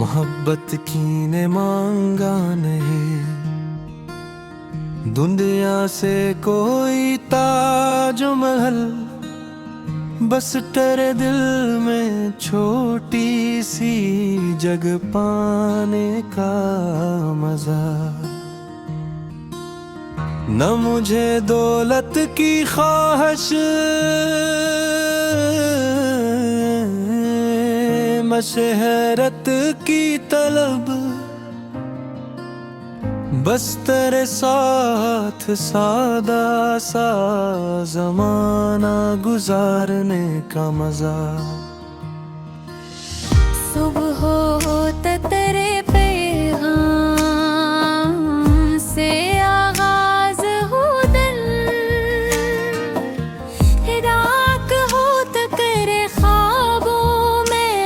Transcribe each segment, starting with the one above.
मोहब्बत की ने मांगा नहीं, दुनिया से कोई ताजो महल, बस तेरे दिल में छोटी सी जगह पाने का मजा। न मुझे दौलत की ख्वाहिश, मशहरत की तलब, बस तेरे साथ सादा सा ज़माना गुजारने का मजा। सुबह होते तेरे पैगाम से आगाज हो दिन, रात होते तेरे ख्वाबों में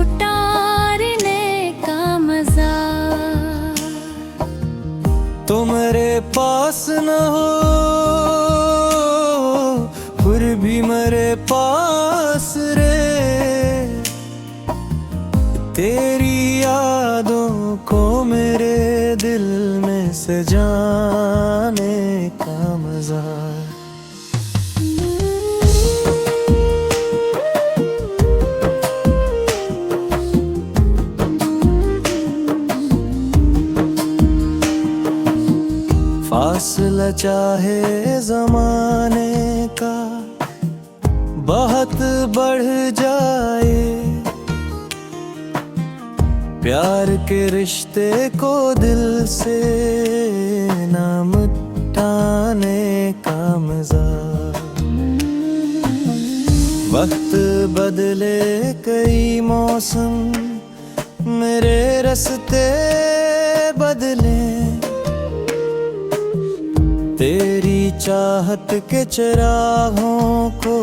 उतारने का मजा। तो मेरे पास न हो फिर भी मेरे पास रे, तेरी यादों को मेरे दिल में सजाने का मजा। फासला चाहे जमाने का बहुत बढ़ जाए, प्यार के रिश्ते को दिल से ना मिटाने का मजा। वक्त बदले कई मौसम, मेरे रास्ते बदले, तेरी चाहत के चिरागों को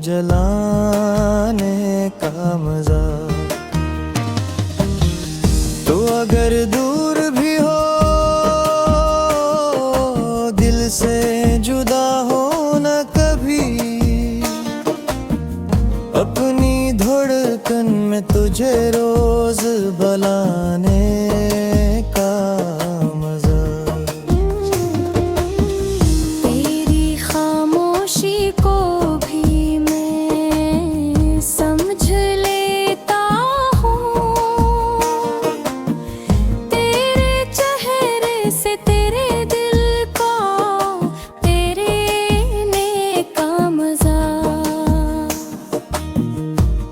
जलाने का मजा। तो अगर दूर भी हो दिल से जुदा हो न कभी, अपनी धड़कन में तुझे रोज बुलाने का मजा। तेरी खामोशी को भी मैं समझ लेता हूँ, तेरे चेहरे से तेरे दिल को तेरे का मजा।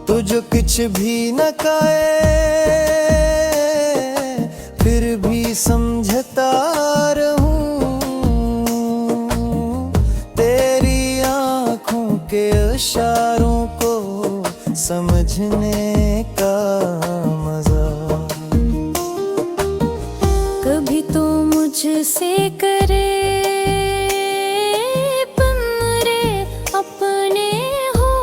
तुझे कुछ भी न कहे फिर भी समझता रहूं, तेरी आँखों के इशारों को समझने का मजा। कभी तो मुझसे करे मेरे अपने हो,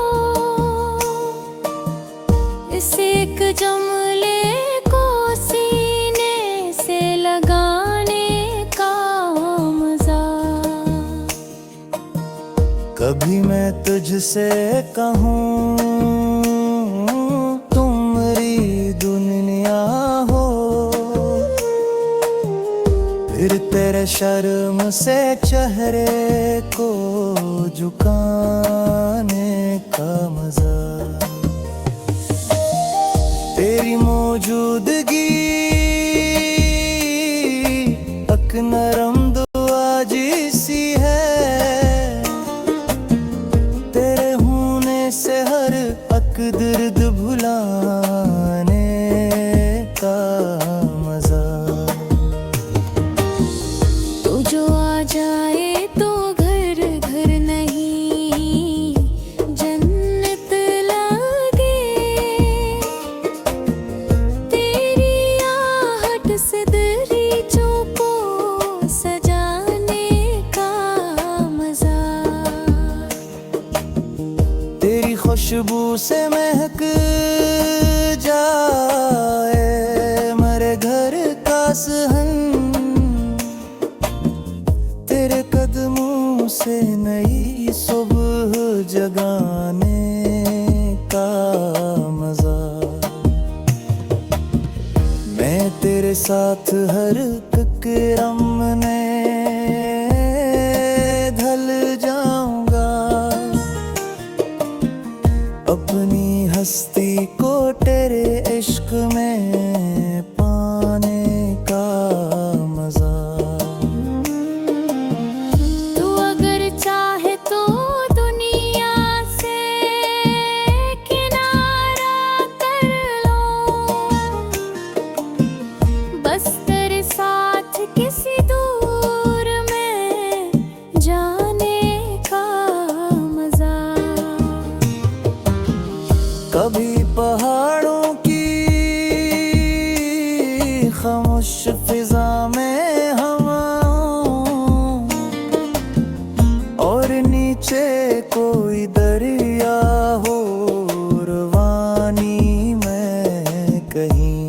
इस एक जमले को सीने से लगाने का मजा। कभी मैं तुझसे कहूँ तुम मेरी दुनिया हो, फिर तेरे शर्म से चेहरे को झुकाने का मजा। तेरी मौजूदगी एक नरम दुआ जैसी है, तेरे होने से हर एक दर्द भुलाने का मजा। तू जो आ जाए तो घर घर नहीं जन्नत लगे, तेरी आहट से दरीचों को सजाने का मजा। तेरी खुशबू से महक जाए मेरे घर का सहन, तेरे कदमों से नई सुबह जगाने का मजा। साथ हर विक्रम में ढल जाऊंगा। अपनी हस्ती को तेरे इश्क में पाने का मजा। तू अगर चाहे तो दुनिया से किनारा कर लो, बस तेरे साथ किसी दूर में जाने का मजा। कभी पहाड़ों की खामोश फिजा में हवाओं, और नीचे कोई दरिया हो रवानी में कहीं।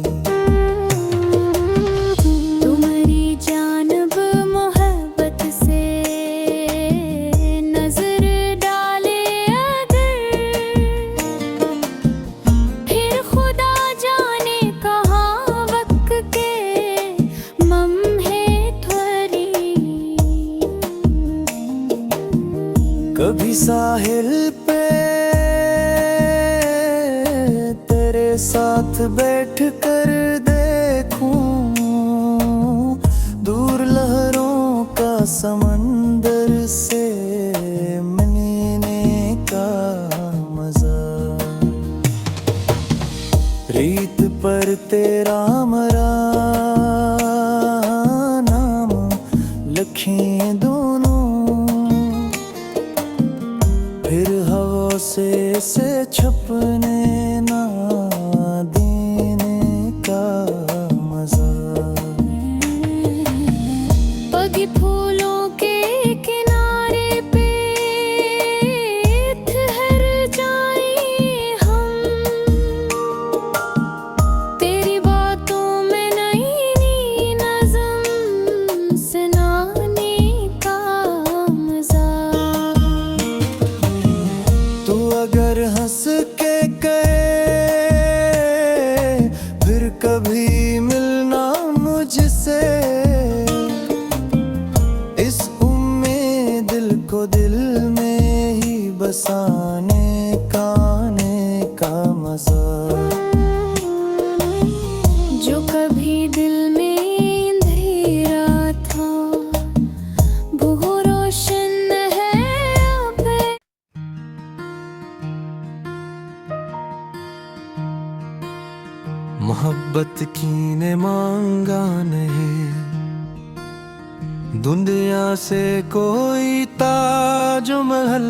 तुम्हारी जानब मोहब्बत से नजर डाले अगर, फिर खुदा जाने कहाँ वक्त के लम्हे ठहरी। कभी साहिल पे तेरे साथ बैठ कर देखूं, दूर लहरों का समंदर से मिलने का मजा। रीत पर तेरा मरा नाम लिखें दोनों, फिर हवा से छपने ना देने का मजा। पगी फूलों के किनारे पे ठहर जाएं हम, तेरी बातों में नई नज़म सुनाने का मजा। तू अगर हंस के कहे फिर कभी मिलना मुझसे, इस उम्मीद दिल को दिल में ही बसाने का मजा। जो कभी दिल में अंधेरा था वो रोशन है अब। मोहब्बत की ने मांगा नहीं, दुनिया से कोई ताज महल,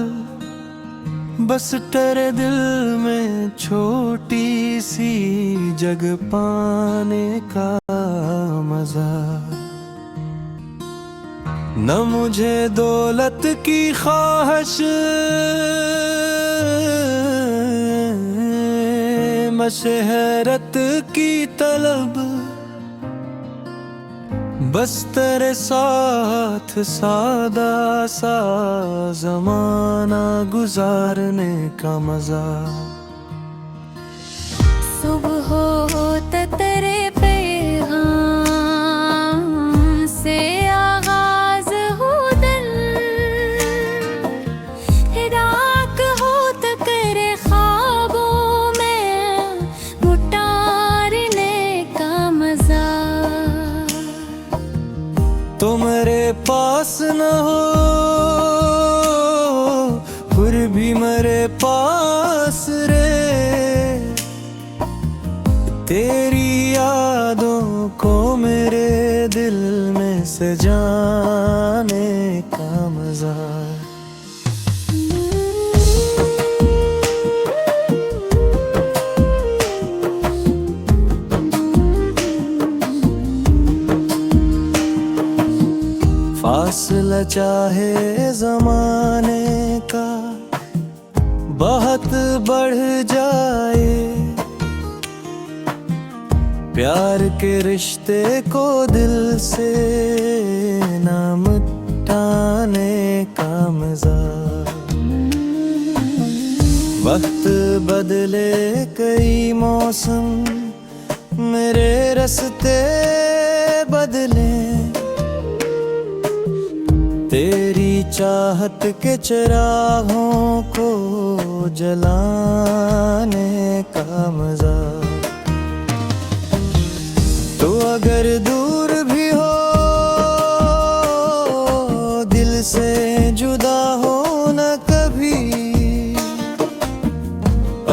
बस तेरे दिल में छोटी सी जगह पाने का मजा। न मुझे दौलत की ख्वाहिश, शहरत की तलब, बस तेरे साथ सादा सा जमाना गुजारने का मजा। सुबह होते तेरे पैगाम से आगाज हो दिल, रात होत करे ख्वाबों में उतारने का मजा। तो मेरे पास न हो फिर भी मेरे पास रे, तेरी यादों को मेरे दिल में सजाने का मजा। फासला चाहे जमाने का बहुत बढ़ जाए, प्यार के रिश्ते को दिल से ना मिटाने का मजा। वक्त बदले कई मौसम मेरे रास्ते बदले तेरी चाहत के चिरागों को जलाने का मजा। तो अगर दूर भी हो दिल से जुदा हो न कभी,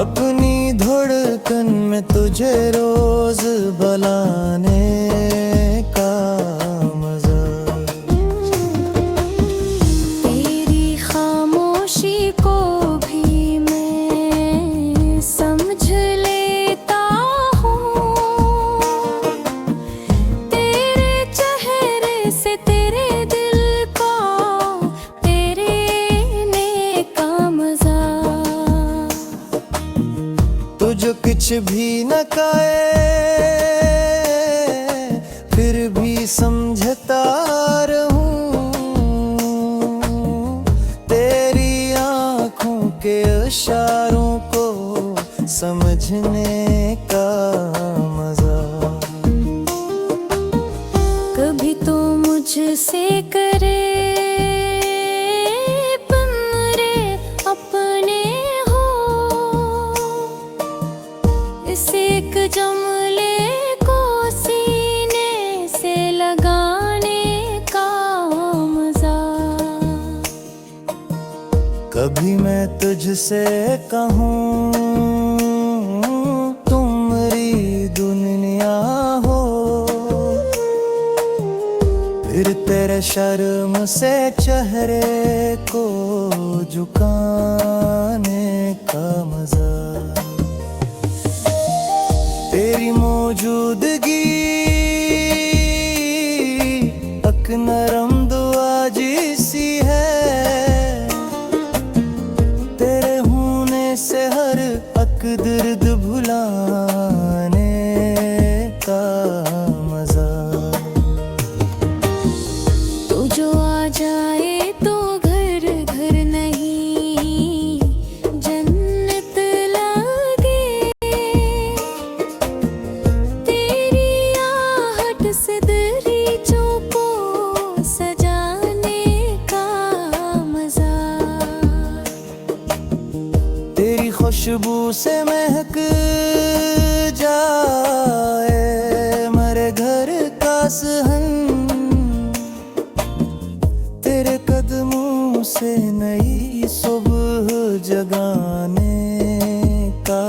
अपनी धड़कन में तुझे रोज बुलाने का मजा। तेरी खामोशी को भी मैं समझ लेता हूँ, तेरे चेहरे से तेरे दिल को तेरे का मजा। तो जो कुछ भी न कहे फिर भी समझता रहूं, तेरी आँखों के इशारों को समझने का मजा। कभी तो मुझसे करे मेरे अपने हो, इस एक जमले को सीने से लगाने का मजा। कभी मैं तुझसे कहूँ तुम मेरी दुनिया हो, फिर तेरे शर्म से चेहरे को झुकाने का मजा। तेरी मौजूदगी एक नरम दुआ जैसी है, तेरे होने से हर एक दर्द भुलाने का मजा। तू जो आ जाए तो घर घर नहीं जन्नत लगे, तेरी आहट से दरीचों को सजाने का मजा। तेरी खुशबू से महक जाए मेरे घर का सहन, तेरे कदमों से नई सुबह जगाने का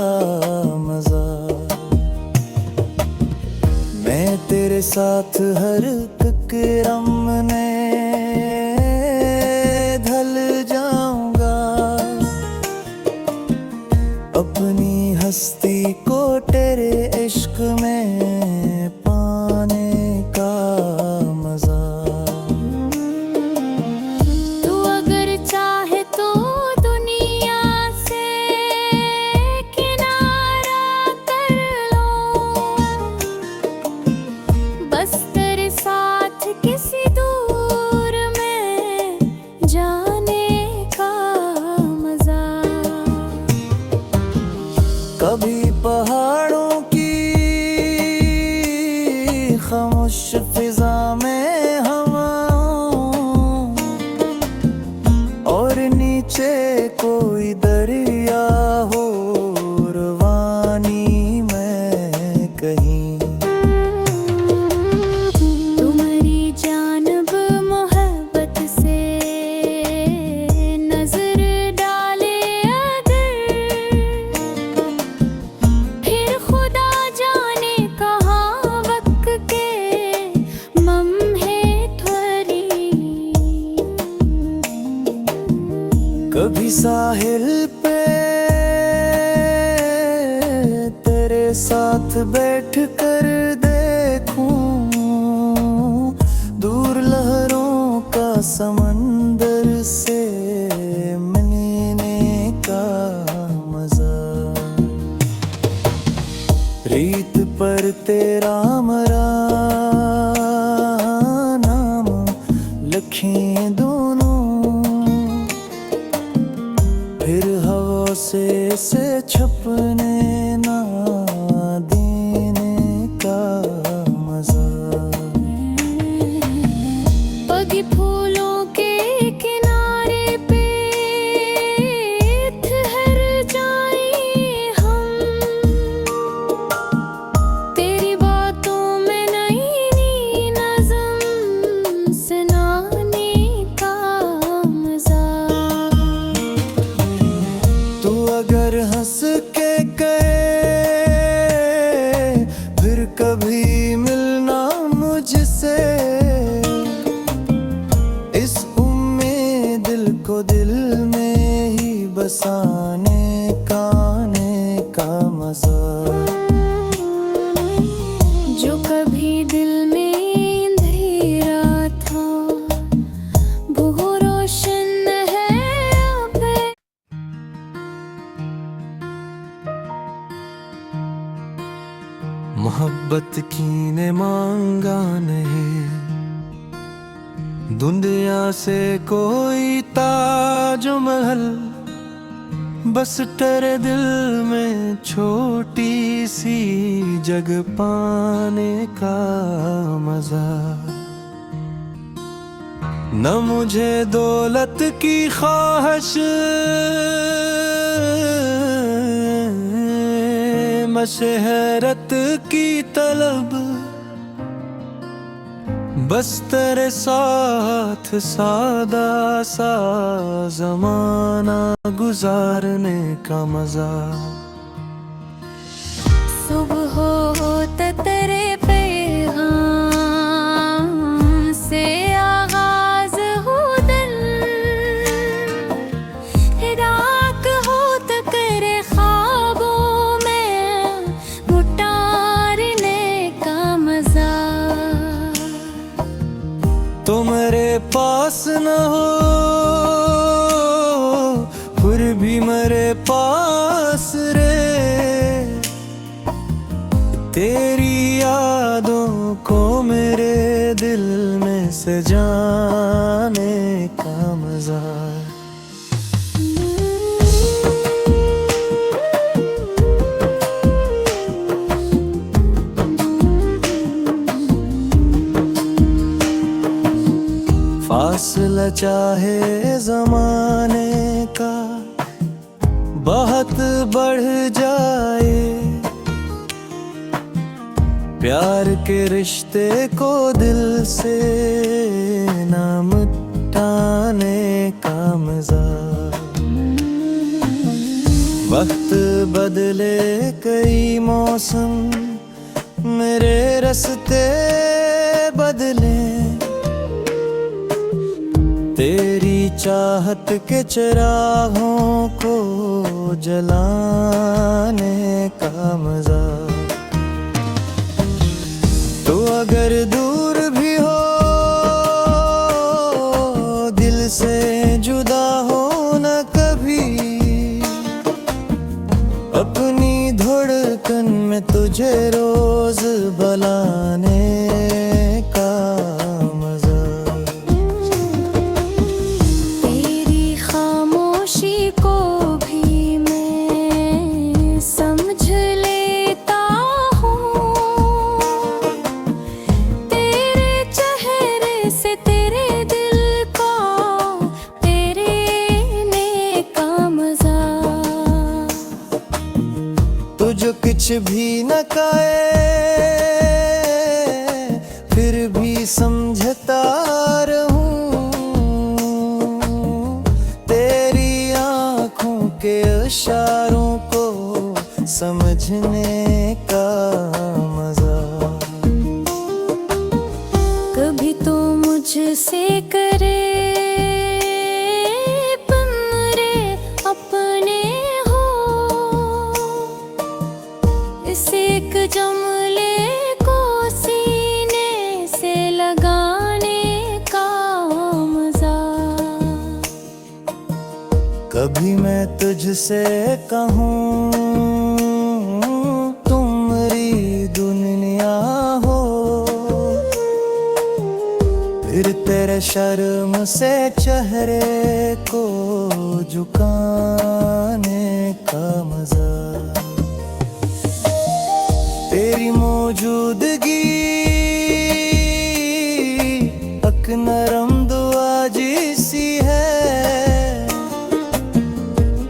मजा। मैं तेरे साथ हर क्रम में ढल जाऊंगा, अपनी हस्ती को तेरे इश्क में पाने का मजा। तू अगर चाहे तो दुनिया से किनारा कर लो, बस तेरे साथ किसी दूर में जाने का मजा। कभी पहाड़ों की खामोश फिजा में हवा, और नीचे कोई दरिया हो रवानी में कहीं। तुम्हारी जानब मोहब्बत से नजर डाले अगर, फिर खुदा जाने कहाँ वक्त के लम्हे ठहरी। कभी साहिल पे तेरे साथ बैठ कर देखूं, दूर लहरों का समंदर से मिलने का मजा। रीत पर तेरा मरा नाम लिखें दोनों, फिर हवा से छपने ना देने का मजा। तू अगर हंस के कहे फिर कभी मिलना मुझसे, इस उम्मीद दिल को दिल में ही बसाने का मजा। जो कभी दिल में अंधेरा था वो रोशन है अब। मोहब्बत की ने मांगा नहीं, दुनिया से कोई ताज महल, बस तेरे दिल में छोटी सी जगह पाने का मजा। न मुझे दौलत की ख्वाहिश, मशहरत की तलब, बस तेरे साथ सादा सा ज़माना गुजारने का मजा। सुबह होता तेरे पैगाम से आगाज हो दिल, रात होता तेरे ख्वाबों में उतारने का मजा। तो मेरे पास न हो फिर भी मेरे पास रे, तेरी यादों को मेरे दिल में सजाने का मजा। फासला चाहे जमाने का बहुत बढ़ जाए, प्यार के रिश्ते को दिल से ना मिटाने का मजा। वक्त बदले कई मौसम, मेरे रास्ते बदले, तेरी चाहत के चिरागों को जलाने का मजा। तो अगर दूर भी हो दिल से जुदा हो न कभी, अपनी धड़कन में तुझे रोज बुलाने का मजा। तेरी खामोशी को भी मैं समझ लेता हूँ, तेरे चेहरे से तेरे दिल को तेरे का मजा। तुझे कुछ भी न कहे फिर भी समझता रहूं, तेरी आँखों के इशारों को समझने का मजा। कभी तो मुझसे करे मेरे अपने हो, इस एक जमले को सीने से लगाने का मजा। कभी मैं तुझसे कहूँ तुम मेरी दुनिया हो, फिर तेरे शर्म से चेहरे को झुकाने का मजा। तेरी मौजूदगी एक नरम दुआ जैसी है,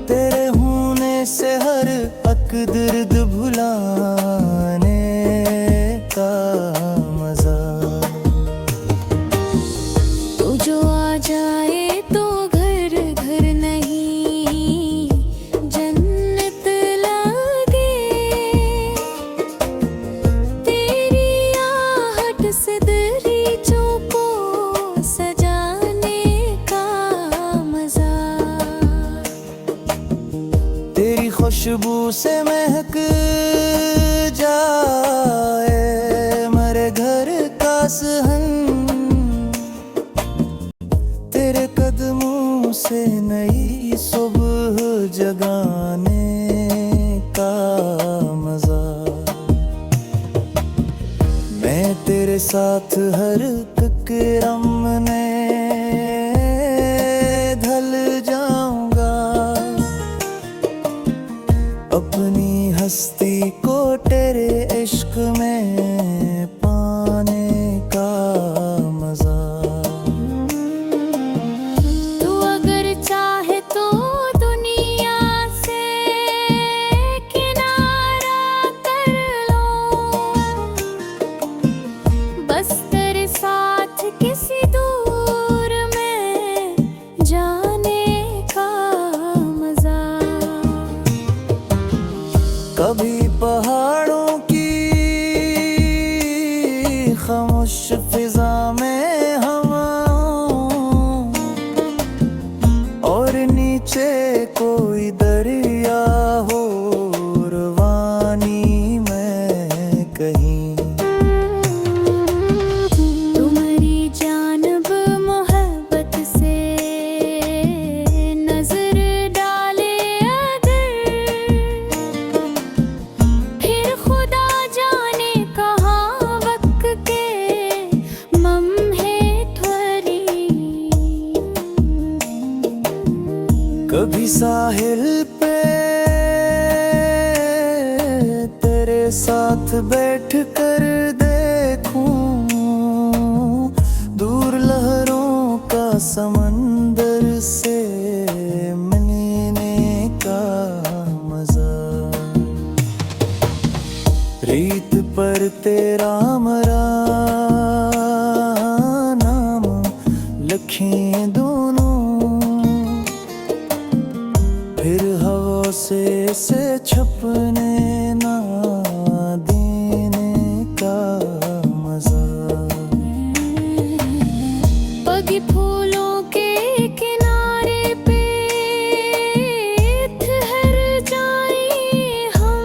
तेरे होने से हर एक दर्द भुलाने का मजा। तो जो आ जाए तो घर घर नहीं खुशबू से महक जाए मेरे घर का सहन, तेरे कदमों से नई सुबह जगाने का मजा। मैं तेरे साथ हर फिक्रम में ढल जाऊंगा, अपनी हस्ती को तेरे इश्क में पाने का मजा। तू अगर चाहे तो दुनिया से किनारा कर लो, बस तेरे साथ किसी दूर में जाने का मजा। कभी पहाड़ों की खामोश फिजा में हवाओं, और नीचे कोई दरिया हो रवानी में कहीं। तुम्हारी जानब मोहब्बत से नजर डाले अगर, फिर खुदा जाने कहाँ वक्त के लम्हे ठहरी। कभी साहिल पे तेरे साथ बैठ कर देखूं, दूर लहरों का समंदर से मिलने का मजा। रीत पर तेरा मरा नाम लिखें दोनों, फिर हवा से छपने ना देने का मजा। पगी फूलों के किनारे पे ठहर जाएं हम,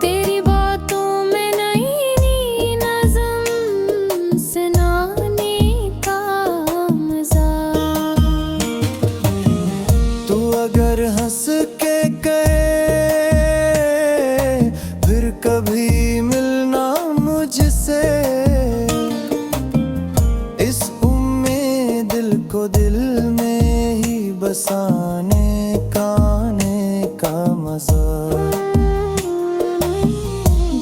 तेरी बातों में नई नज़म सुनाने का मजा। तू अगर हंस के कहे फिर कभी मिलना मुझसे, इस उम्मीद दिल को दिल में ही बसाने का मजा।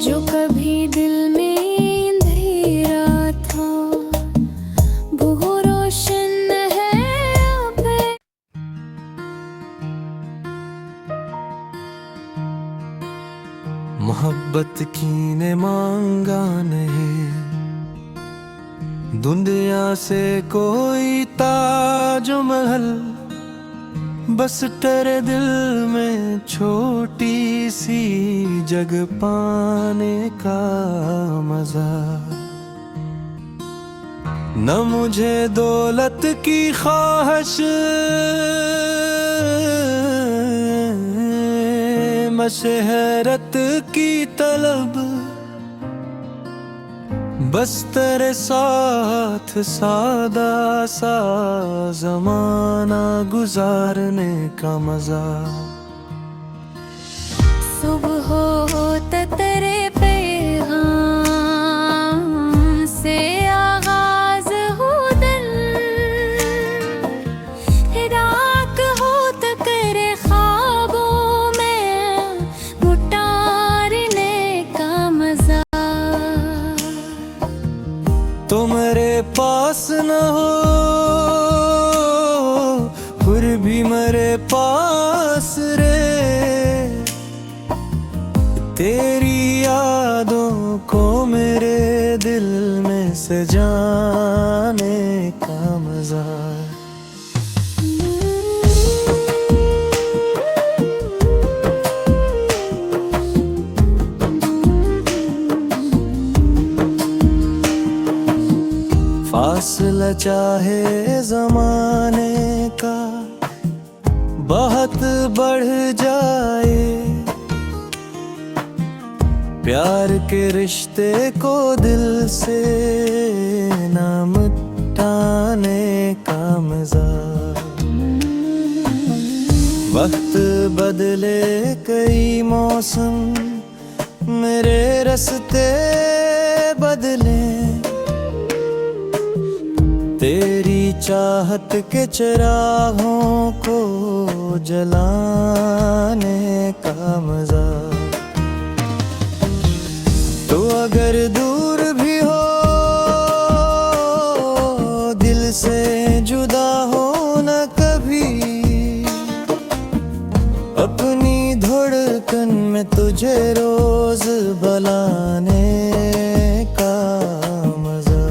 जो कभी दिल में अंधेरा था वो रोशन है अब। मोहब्बत की ने मांगा नहीं दुनिया से कोई ताजो महल, बस तेरे दिल में छोटी सी जगह पाने का मजा। न मुझे दौलत की ख्वाहिश मशहरत की तलब, बस तेरे साथ सादा सा जमाना गुजारने का मजा। सुबह होता तेरे पैगाम से आगाज हो दिन, रात होता करे ख्वाबों में उतारने का मजा। तो मेरे पास न हो फिर भी मेरे पास रे, तेरी यादों को मेरे दिल में सजाने का मजा। फासला चाहे जमाने का, बाहर चाहत बढ़ जाए, प्यार के रिश्ते को दिल से न मिटाने का मजा। वक्त बदले कई मौसम, मेरे रास्ते बदले, तेरी चाहत के चिरागों को जलाने का मजा। तो अगर दूर भी हो, दिल से जुदा हो न कभी, अपनी धड़कन में तुझे रोज बुलाने का मजा।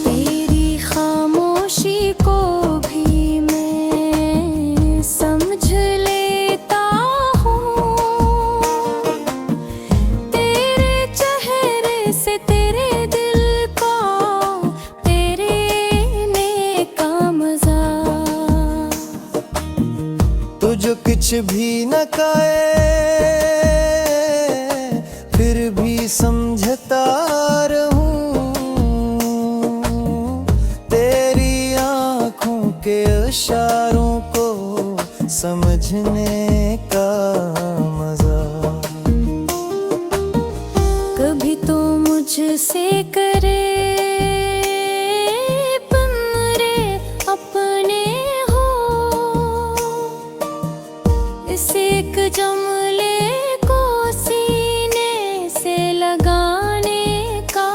तेरी खामोशी को भी मैं समझ लेता हूँ, तेरे चेहरे से तेरे दिल को तेरे का मजा। तुझे कुछ भी न कहे, फिर भी समझता रहूं, तेरी आँखों के इशारों को समझने का मजा। कभी तो मुझसे करे मेरे अपने हो, इस एक जमले को सीने से लगाने का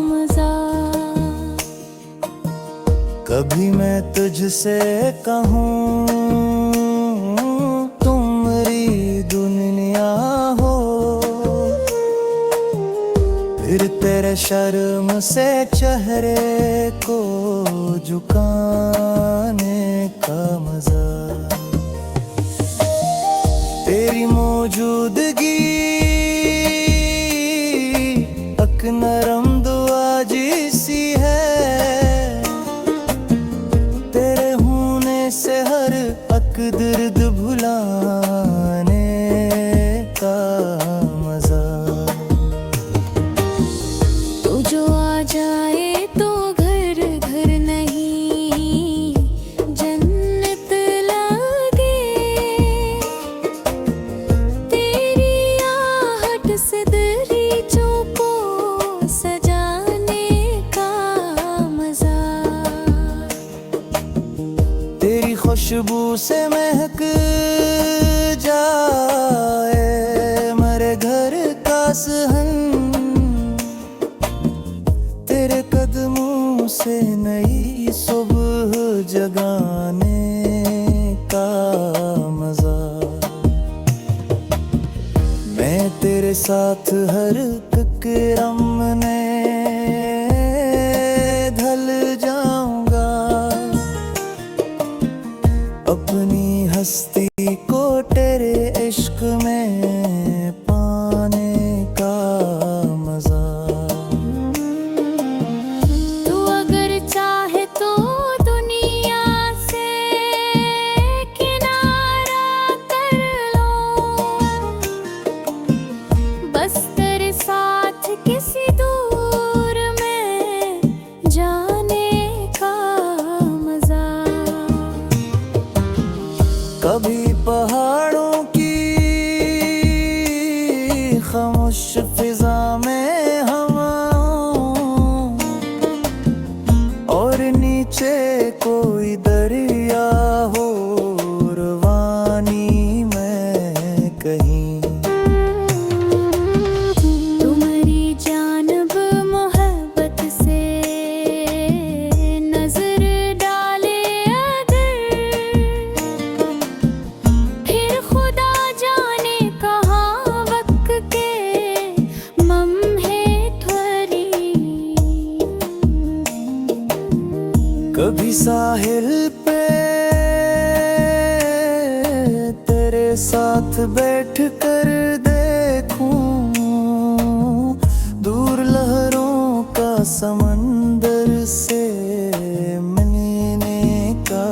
मजा। कभी मैं तुझसे कहूँ तुम मेरी दुनिया हो, फिर तेरे शर्म से चेहरे को झुकाने का मजा। तेरी मौजूदगी एक नरम दुआ जैसी है, तेरे होने से हर एक दर्द भुलाने का मजा। तू जो आ जाए तो घर घर नहीं जन्नत लगे, तेरी आहट से दरीचों को सजाने का मजा। तेरी खुशबू से महक जाए मेरे घर का सहन, तेरे कदमों से नई सुबह जगाने का मजा। मैं तेरे साथ हर ककरम में ढल जाऊंगा, अपनी हस्ती को तेरे इश्क में पाने का मजा। तू अगर चाहे तो दुनिया से किनारा कर लो, बस तेरे साथ किसी दूर में जाने का मजा। कभी पहाड़ों की खामोश फिजा में हवा, और नीचे कोई दरिया हो रवानी में कहीं। तुम्हारी जानब मोहब्बत से नजर डाले अगर, फिर खुदा जाने कहाँ वक्त के लम्हे ठहरी। कभी साहिल पे तेरे साथ बैठ कर देखूं, दूर लहरों का समंदर से मिलने का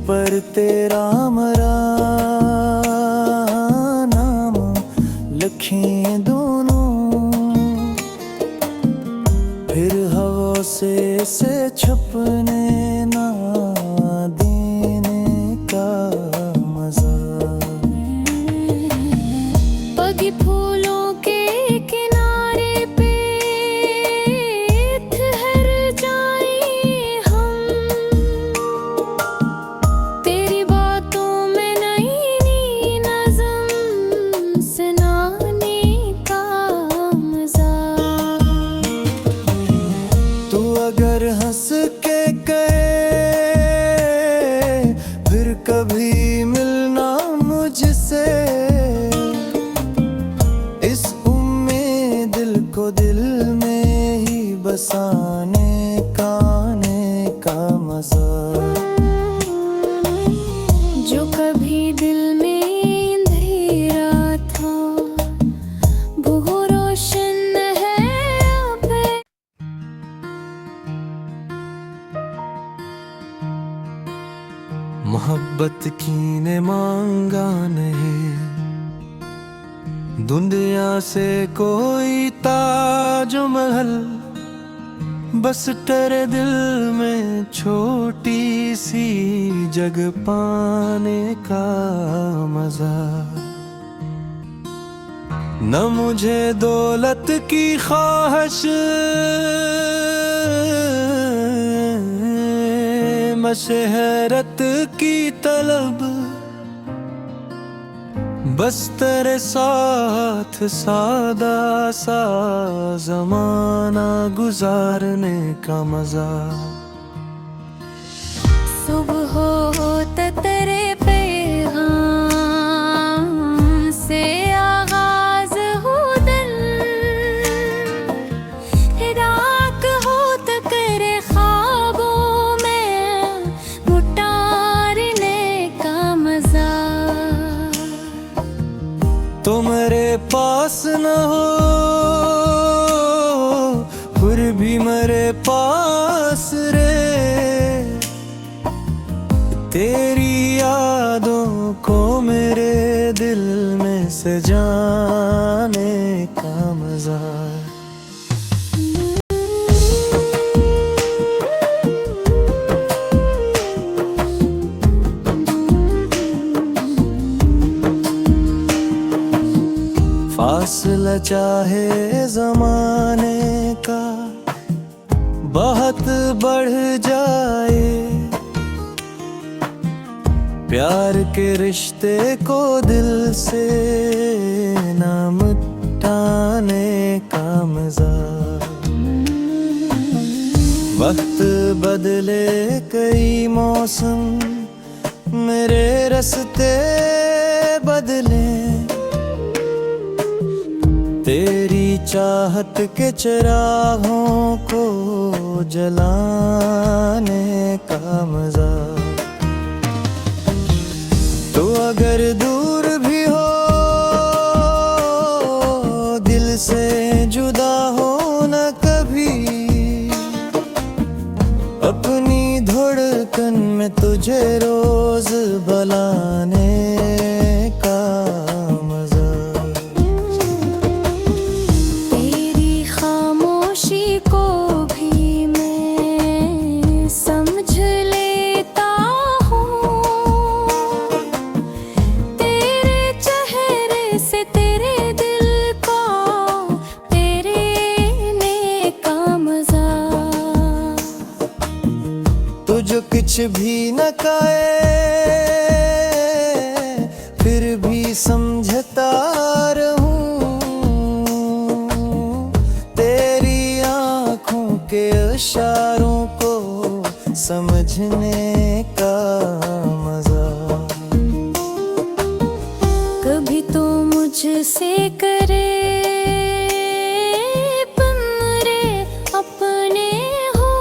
पर तेरा मरा नाम लिखे दोनों, फिर हवा से छुपने ना देने का मजा। पगी फूलों के किनारे पे ठहर जाएं हम, तेरी बातों में नई नज़म सुनाने का मजा। तू अगर हंस के कहे फिर कभी मिलना मुझसे, इस उम्मीद दिल को दिल में ही बसाने का मजा। जो कभी दिल में अंधेरा था वो रोशन है अब। मोहब्बत की ने मांगा नहीं दुनिया से कोई ताजो महल, बस तेरे दिल में छोटी सी जगह पाने का मजा। न मुझे दौलत की ख्वाहिश मशहरत की तलब, बस तेरे साथ सादा सा ज़माना गुजारने का मजा। सुबह होते तेरे पैगाम से आगाज हो दिन, रात होत करे ख्वाबों में उतारने का मजा। तो मेरे पास न हो फिर भी मेरे पास रे, तेरी यादों को मेरे दिल में सजाने का मजा। फासला चाहे जमाने का बहुत बढ़ जाए, प्यार के रिश्ते को दिल से ना मिटाने का मजा। वक्त बदले कई मौसम मेरे रास्ते बदले, तेरी चाहत के चिरागों को जलाने का मजा। तो अगर दूर भी हो दिल से जुदा हो न कभी, अपनी धड़कन में तुझे रोज बुलाने का मजा। तेरी खामोशी को भी मैं समझ लेता हूँ, तेरे चेहरे से तेरे दिल को तेरे ने का मजा। तुझे कुछ भी न कहे फिर भी समझता रहूं, तेरी आँखों के इशारों को समझने का मजा। कभी तो मुझसे करे पन्ने अपने हो,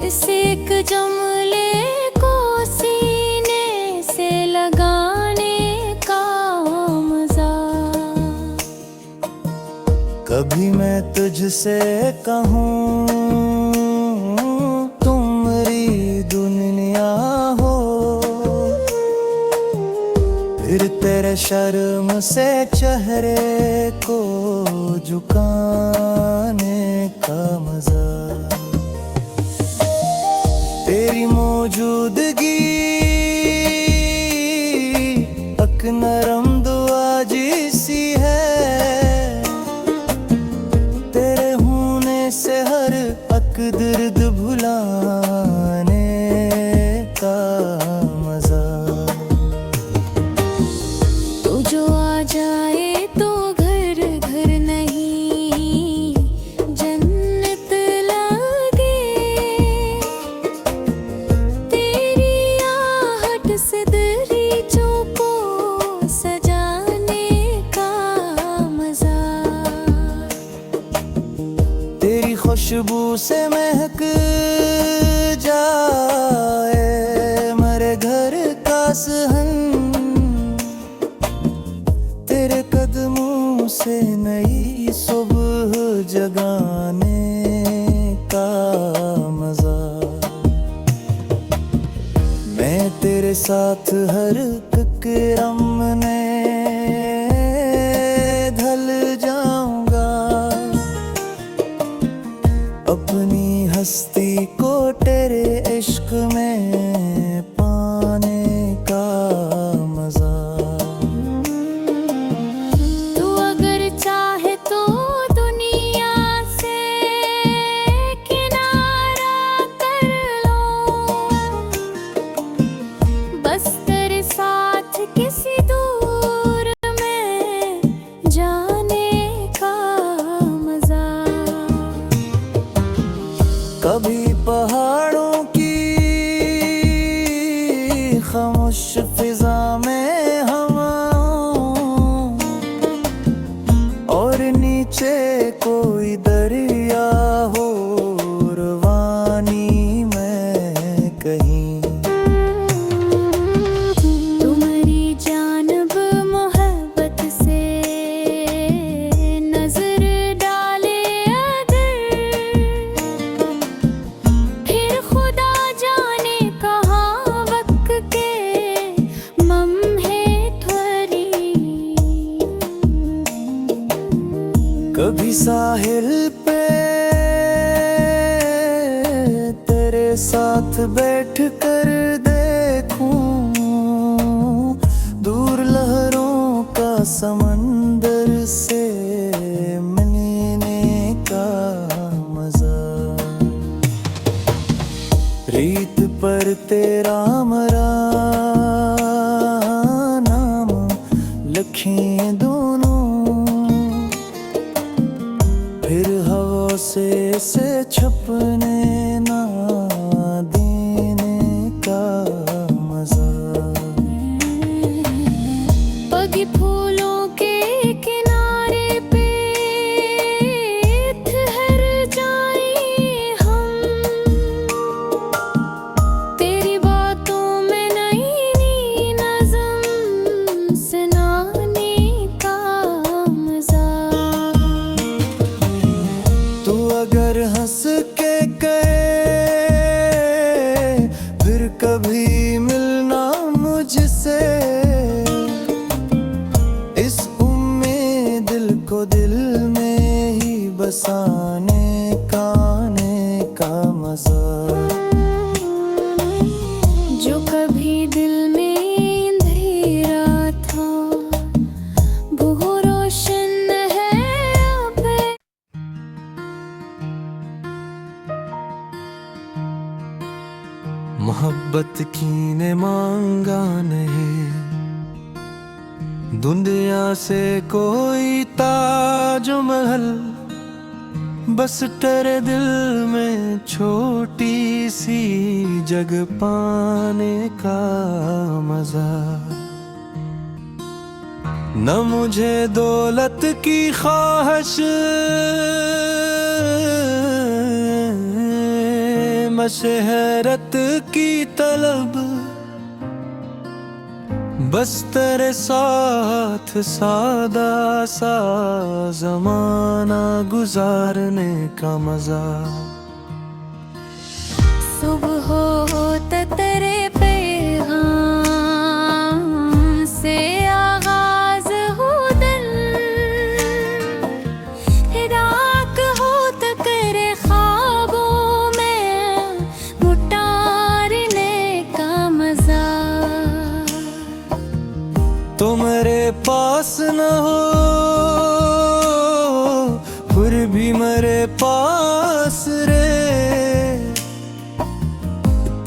इस एक जमले को सीने से लगाने का मजा। कभी मैं तुझसे कहूँ तुम मेरी दुनिया शर्म से चेहरे को झुकाने का मजा, तेरी मौजूदगी अक नरम दुआ जैसी है, तेरे होने से हर अक दर्द भुलाने का मजा। तू जो आ जाए तो घर घर नहीं जन्नत लागे, तेरी आहट से दरीचों को सजाने का मजा, तेरी खुशबू से महक जाए मेरे घर का सहन, तेरे कदमों से नई सुबह जगाने का मजा। मैं तेरे साथ हर ककरम में ढल जाऊंगा, अपनी हस्ती को तेरे इश्क में पाने का मजा। तू अगर चाहे तो दुनिया से किनारा कर लो, बस तेरे साथ किसी दूर में जाने का मजा। कभी पहाड़ों की खामोश फिजा में हवाओं, और नीचे कोई दरिया हो रवानी में कहीं। तुम्हारी जानब मोहब्बत से नजर डाले अगर, फिर खुदा जाने कहाँ वक्त के लम्हे ठहरी। कभी साहिल पे तेरे साथ बैठ कर देखूं, दूर लहरों का समंदर से मिलने का मजा। रीत पर तेरा मरा नाम लिखें दोनों, फिर हवा से छपने ना देने का मजा। पगी फूलों के किनारे पे ठहर जाएं हम, तेरी बातों में नई नज़म सुनाने का मजा। तू अगर हंस के कहे फिर कभी मिलना मुझसे, इस उम्मीद दिल को दिल में ही बसाने का मजा। जो कभी दिल में अंधेरा था वो रोशन है अब। मोहब्बत की ने मांगा नहीं, दुनिया से कोई ताज महल, बस तेरे दिल में छोटी सी जगह पाने का मजा। न मुझे दौलत की ख्वाहिश, मशहरत की तलब, बस तेरे साथ सादा सा जमाना गुजारने का मजा। सुबह होता तेरे पैगाम से आगाज पास रे,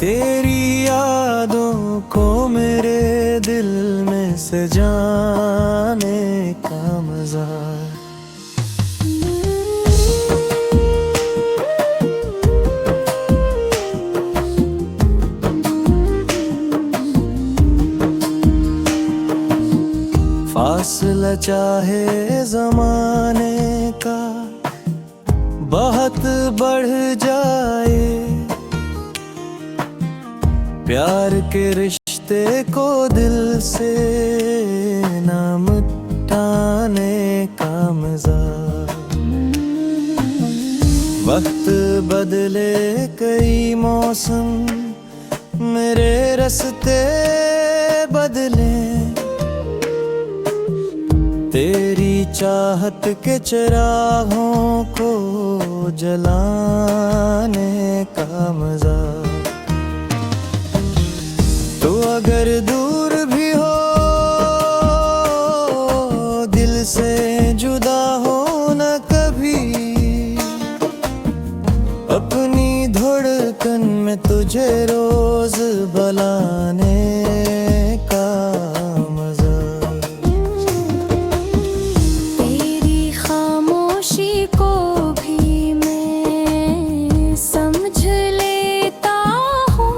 तेरी यादों को मेरे दिल में सजाने का मजा। फासला चाहे जमाने का बहुत बढ़ जाए, प्यार के रिश्ते को दिल से ना मिटाने का मजा। वक्त बदले कई मौसम, मेरे रास्ते बदले, तेरी चाहत के चिरागों को जलाने का मजा। तो अगर दूर भी हो, दिल से जुदा हो न कभी, अपनी धड़कन में तुझे रोज बुलाने का मजा। तेरी खामोशी को भी मैं समझ लेता हूँ,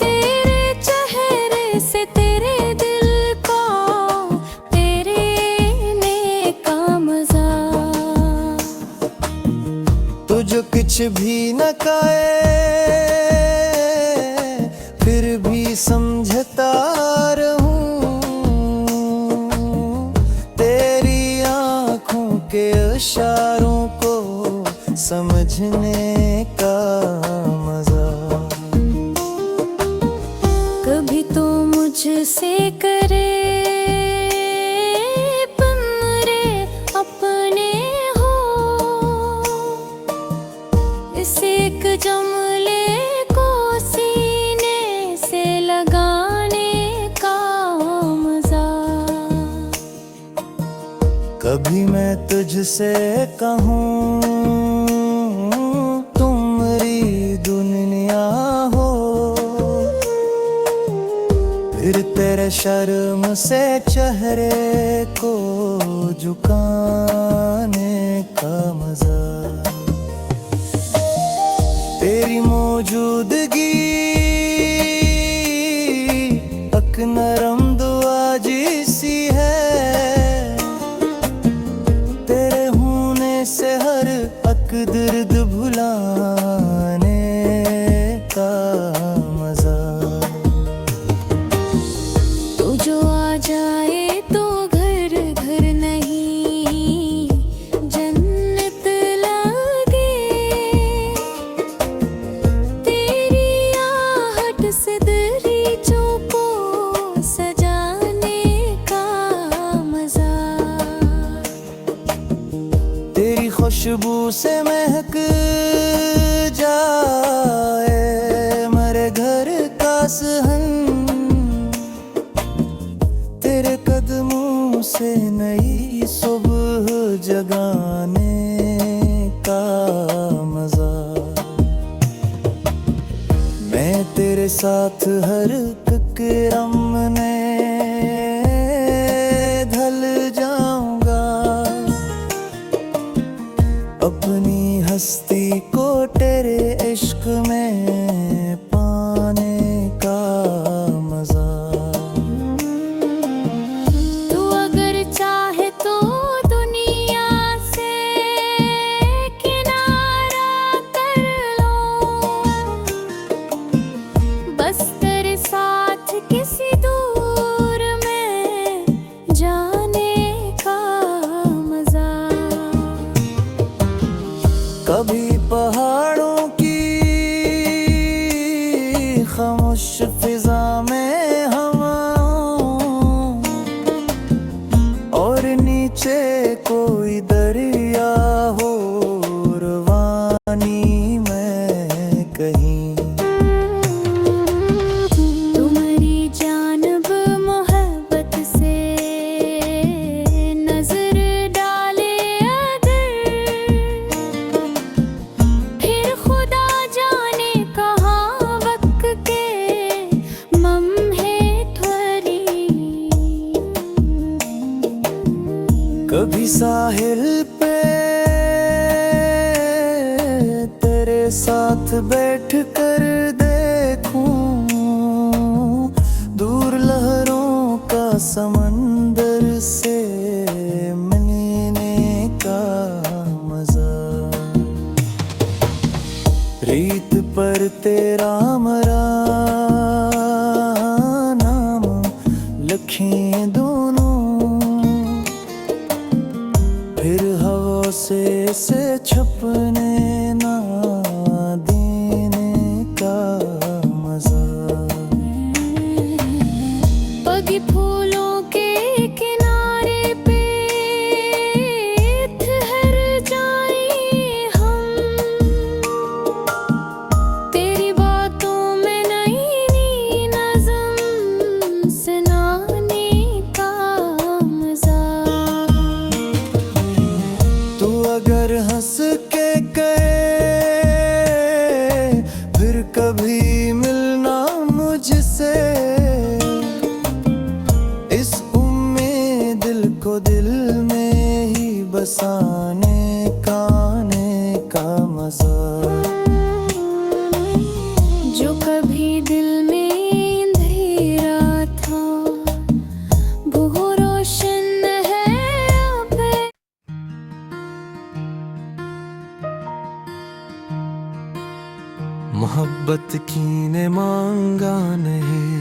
तेरे चेहरे से तेरे दिल को तेरे ने का मजा। तुझे कुछ भी न कहे फिर भी समझता रहूं, तेरी आँखों के इशारों को समझने का मजा। कभी तो मुझसे करे मेरे अपने हो, इस एक जमले को सीने से लगाने का मजा। कभी मैं तुझसे कहूँ तुम मेरी दुनिया हो, फिर तेरे शर्म से चेहरे को झुकाने का मजा। तेरी मौजूदगी एक नरम दुआ जैसी है, तेरे होने से हर एक दर्द भुलाने का मजा। तो जो आ जाए तो घर घर नहीं जन्नत लगे, तेरी आहट से दरीचों को सजाने का मजा। तेरी खुशबू से महक जाए मेरे घर का सहन, तेरे कदमों से नई सुबह जगाने का मजा। मैं तेरे साथ हर क्रम में ढल जाऊंगा, अपनी हस्ती को तेरे इश्क में पाने का मजा। तू अगर चाहे तो दुनिया से किनारा कर लो, बस तेरे साथ किसी दूर में जाने का मजा। कभी पहाड़ों की खामोश फिजा में हवा, और नीचे कोई दरिया हो रवानी में कहीं। तुम्हारी जानब मोहब्बत से नजर डाले अगर साथ बैठ कर देखूं दूर लहरों का समंदर से मिलने का मजा। रीत पर तेरा मरा नाम लिखें दोनों, फिर हवा से छपने ना देने का मजा। पगी फूलों के किनारे पे ठहर जाएं हम, तेरी बातों में नई नज़म सुनाने का मजा। तू अगर हंस के कहे फिर कभी मिलना मुझसे, इस उम्मीद दिल को दिल में ही बसाने का मजा। जो कभी दिल में अंधेरा था वो रोशन है अब। मोहब्बत की ने मांगा नहीं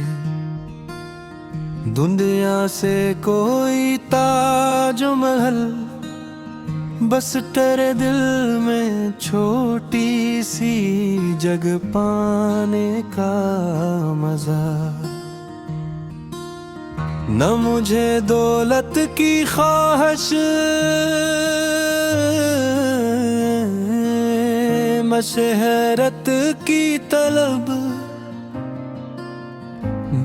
दुनिया से कोई ताजो महल, बस तेरे दिल में छोटी सी जगह पाने का मजा। न मुझे दौलत की ख्वाहिश मशहरत की तलब,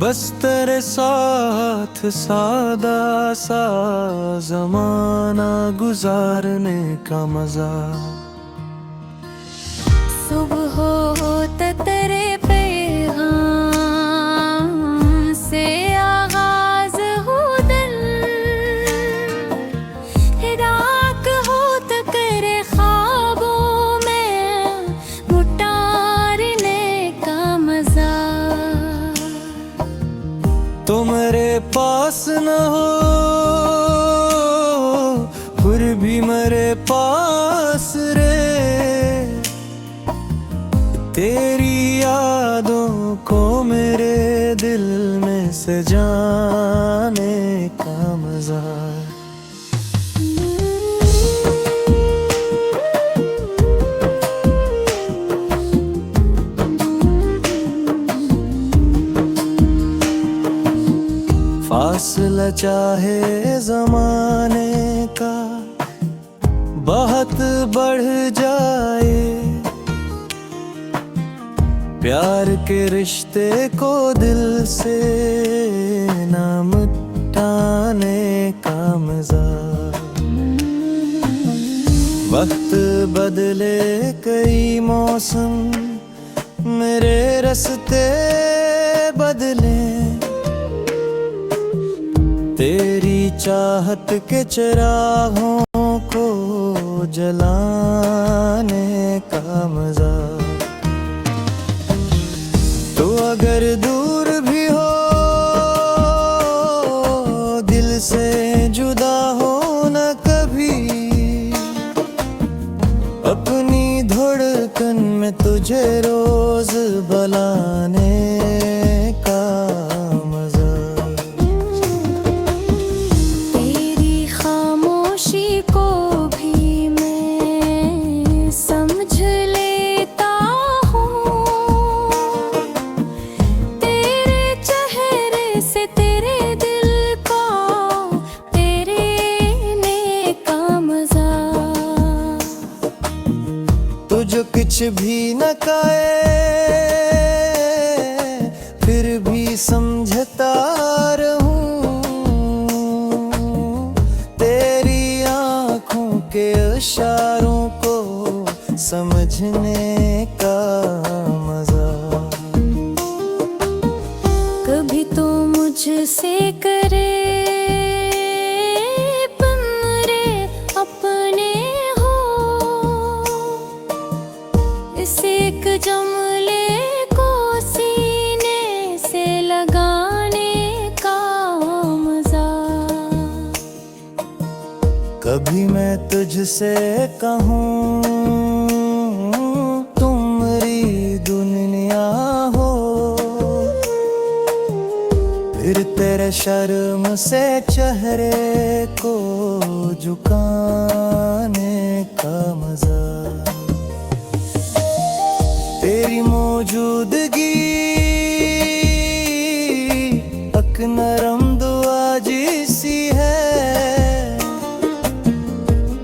बस तेरे साथ सादा सा जमाना गुजारने का मजा। सुबह होता तेरे पैगाम से आगाज हो दिल, रात होता तेरे ख्वाबों में उतारने का मजा। तो मेरे पास न हो फिर भी मेरे पास रे, तेरी यादों को मेरे दिल में सजाने का मजा। फासला चाहे जमाने का बहुत बढ़ जाए, प्यार के रिश्ते को दिल से ना मिटाने का मजा। वक्त बदले कई मौसम मेरे रास्ते बदले, तेरी चाहत के चिरागों को जलाने का मजा। तो अगर दूर भी हो दिल से जुदा हो न कभी, अपनी धड़कन में तुझे रोज बुलाने का मजा। तेरी खामोशी को भी मैं समझ लेता हूँ, तेरे चेहरे से तेरे दिल को तेरे ने का मजा। तुझे कुछ भी न कहे फिर भी समझता रहूं, तेरी आँखों के इशारों को समझने का मजा। कभी तो मुझसे करे मेरे अपने हो, इस एक जम तुझसे कहूँ तुम मेरी दुनिया हो, फिर तेरे शर्म से चेहरे को झुकाने का मजा, तेरी मौजूदगी अक नरम दुआ जैसी है,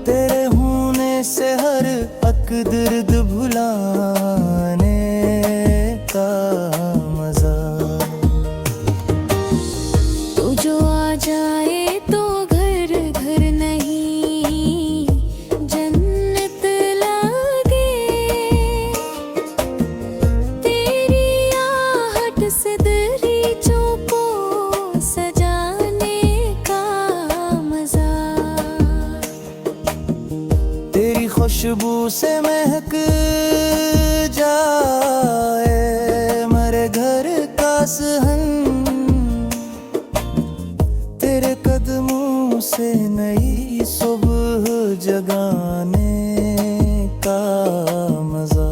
तेरे होने से हर अक दर्द भुलाने का मजा। तू जो आ जाए तो घर घर नहीं जन्नत लागे, तेरी आहट से दरीचों को सजाने का मजा, तेरी खुशबू से महक जाए मेरे घर का सहन, तेरे कदमों से नई सुबह जगाने का मजा।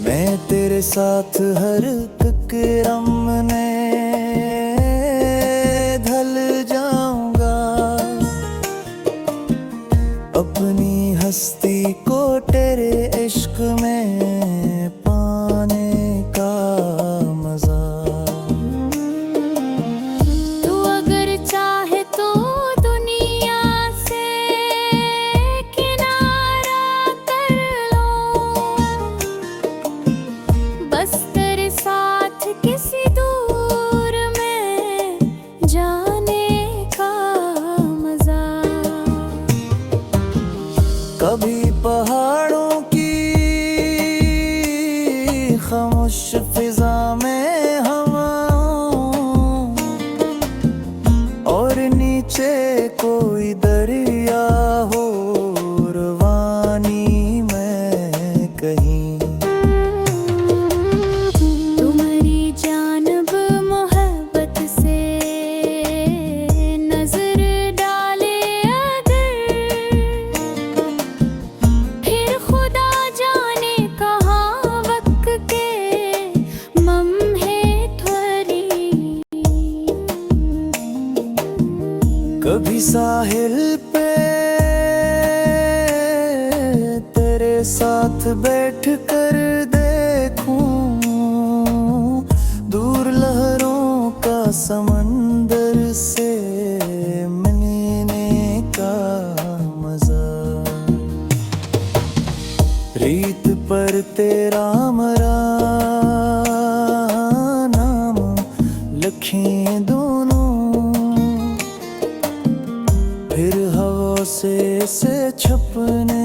मैं तेरे साथ हर ककरम में ढल जाऊंगा, अपनी हस्ती को तेरे इश्क में पाने का मजा। तू अगर चाहे तो दुनिया से किनारा कर लो, बस तेरे साथ किसी दूर में जाने का मजा। कभी पहाड़ों की खामोश फिजा में हवा और नीचे कोई दरिया हो रवानी में कहीं, तुम्हारी जानब मोहब्बत से नजर डाले अगर, फिर खुदा जाने कहाँ वक्त के लम्हे ठहरी। कभी साहिल पे तेरे साथ बैठ कर देखूं दूर लहरों का समंदर से मिलने का मजा, रीत पर तेरा मरा नाम लिखें दोनों, फिर हवा से छपने